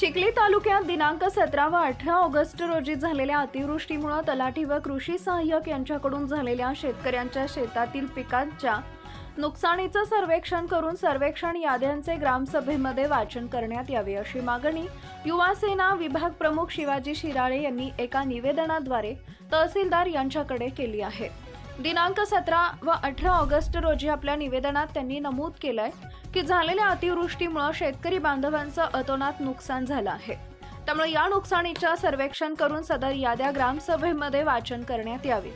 चिखली तालुक्यात दिनांक 17 व 18 ऑगस्ट रोजी झालेल्या अतिवृष्टीमुळे तलाठी व कृषी सहाय्यक यांच्याकडून झालेल्या शेतकऱ्यांच्या शेतातील पिकांच्या नुकसानीचं सर्वेक्षण करून सर्वेक्षण याद्यांचे ग्रामसभेमध्ये वाचन करण्यात यावे अशी मागणी युवा सेना विभाग प्रमुख शिवाजी शिराळे यांनी एका निवेदनाद्वारे तहसीलदार यांच्याकडे केली आहे। दिनांक 17 व 18 ऑगस्ट रोजी आपल्या निवेदनात त्यांनी नमूद केलंय की झालेल्या अतिवृष्टीमुळे शेतकरी बांधवांचं अतोनात नुकसान झालं आहे। त्यामुळे या नुकसानीचं सर्वेक्षण करून सदर याद्या ग्रामसभेमध्ये वाचन करण्यात यावी।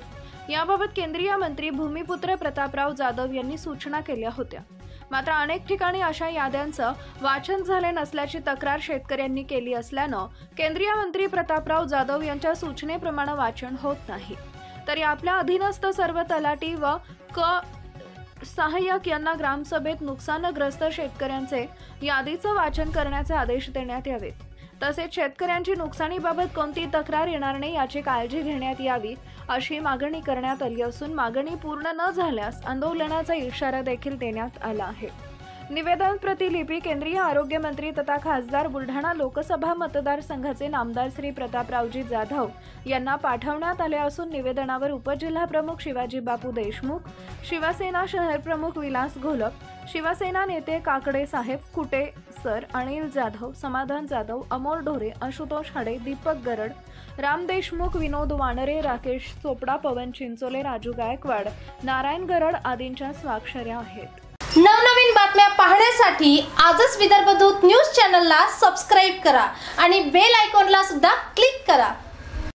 याबाबत केंद्रीय मंत्री भूमिपुत्र प्रतापराव जाधव यांनी सूचना केल्या होत्या। मात्र अनेक ठिकाणी अशा याद्यांचं वाचन झाले नसल्याची तक्रार शेतकऱ्यांनी केली असल्यानं केंद्रीय मंत्री प्रतापराव जाधव यांच्या सूचनेप्रमाणे वाचन होत नाही। तरी आपल्या अधीनस्थ सर्व तलाठी व सहाय्यक यांना ग्रामसभेत नुकसानग्रस्त शेतकऱ्यांचे यादीचं वाचन करण्याचे आदेश देण्यात यावेत। तसेच शेतकऱ्यांची नुकसानीबाबत कोणती तक्रार येणार नाही याची काळजी घेण्यात यावी अशी मागणी करण्यात आली असून मागणी पूर्ण न झाल्यास आंदोलनाचा इशारा देखील देण्यात आला आहे। निवेदन प्रतिलिपी केंद्रीय आरोग्य मंत्री तथा खासदार बुलढाणा लोकसभा मतदारसंघाचे नामदार श्री प्रतापरावजी जाधव यांना पाठवण्यात आले असून निवेदनावर उपजिल्हा प्रमुख शिवाजी बापू देशमुख, शिवसेना शहर प्रमुख विलास घोलप, शिवसेना नेते काकडे साहेब, कुटे सर, अनिल जाधव, समाधान जाधव, अमोल ढोरे, आशुतोष हाडे, दीपक गरड, राम देशमुख, विनोद वानरे, राकेश चोपडा, पवन चिंचोले, राजू गायकवाड, नारायण गरड आदींच्या स्वाक्षऱ्या आहेत। नवनवीन बातम्या पाहण्यासाठी आजच विदर्भ दूत न्यूज चॅनलला सबस्क्राइब करा आणि बेल आयकॉनला सुद्धा क्लिक करा।